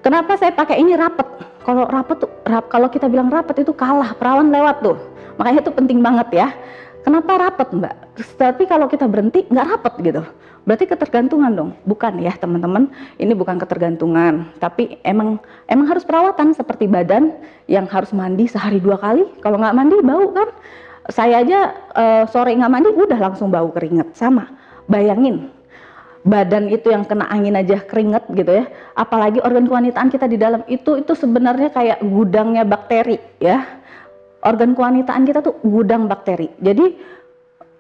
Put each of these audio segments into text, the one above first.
Kenapa saya pakai ini rapet? Kalau rapet tuh, kalau kita bilang rapet itu kalah, perawan lewat tuh. Makanya itu penting banget ya. Kenapa rapet Mbak? Tapi kalau kita berhenti nggak rapet gitu. Berarti ketergantungan dong. Bukan ya teman-teman, ini bukan ketergantungan. Tapi emang harus perawatan seperti badan yang harus mandi sehari 2 kali. Kalau nggak mandi bau kan. Saya aja sore nggak mandi udah langsung bau keringet. Sama, bayangin. Badan itu yang kena angin aja keringet gitu ya, apalagi organ kewanitaan kita di dalam itu sebenarnya kayak gudangnya bakteri ya. Organ kewanitaan kita tuh gudang bakteri, jadi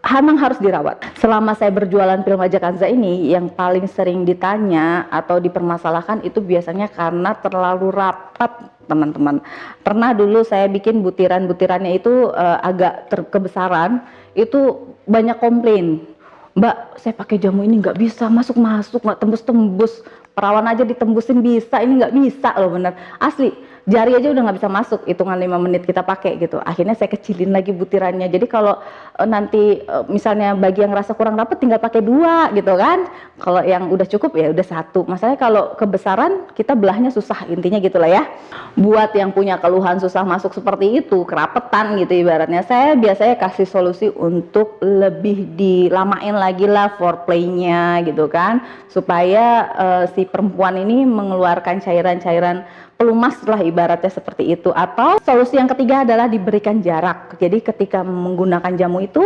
memang harus dirawat. Selama saya berjualan pil Majakanza ini, yang paling sering ditanya atau dipermasalahkan itu biasanya karena terlalu rapat teman-teman. Pernah dulu saya bikin butirannya itu agak kebesaran, itu banyak komplain. Mbak, saya pakai jamu ini nggak bisa masuk-masuk, nggak tembus-tembus. Perawan aja ditembusin bisa, ini nggak bisa loh bener. Asli, jari aja udah nggak bisa masuk, hitungan 5 menit kita pakai gitu. Akhirnya saya kecilin lagi butirannya. Jadi kalau nanti misalnya bagi yang rasa kurang dapet tinggal pakai 2 gitu kan. Kalau yang udah cukup ya udah 1. Masalahnya kalau kebesaran kita belahnya susah, intinya gitulah ya. Buat yang punya keluhan susah masuk seperti itu, kerapetan gitu ibaratnya, saya biasanya kasih solusi untuk lebih dilamain lagi lah foreplaynya gitu kan, supaya si perempuan ini mengeluarkan cairan-cairan pelumas lah ibaratnya seperti itu. Atau solusi yang ketiga adalah diberikan jarak. Jadi ketika menggunakan jamu itu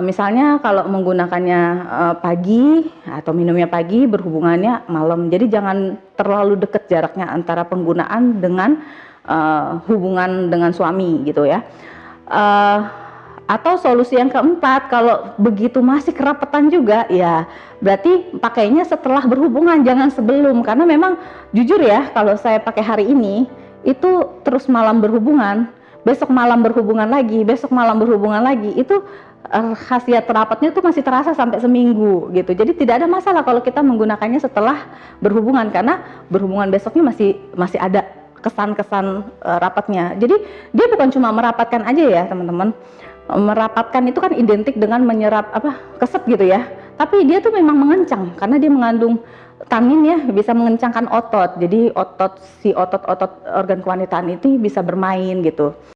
misalnya kalau menggunakannya pagi atau minumnya pagi, berhubungannya malam. Jadi jangan terlalu dekat jaraknya antara penggunaan dengan hubungan dengan suami gitu ya. Atau solusi yang keempat, kalau begitu masih kerapetan juga ya berarti pakainya setelah berhubungan, jangan sebelum. Karena memang jujur ya, kalau saya pakai hari ini itu terus malam berhubungan, besok malam berhubungan lagi, besok malam berhubungan lagi, itu khasiat rapatnya itu masih terasa sampai seminggu gitu. Jadi tidak ada masalah kalau kita menggunakannya setelah berhubungan, karena berhubungan besoknya masih ada kesan-kesan rapatnya. Jadi dia bukan cuma merapatkan aja ya teman-teman. Merapatkan itu kan identik dengan menyerap keset gitu ya, tapi dia tuh memang mengencang karena dia mengandung tanin ya, bisa mengencangkan otot. Jadi otot organ kewanitaan itu bisa bermain gitu.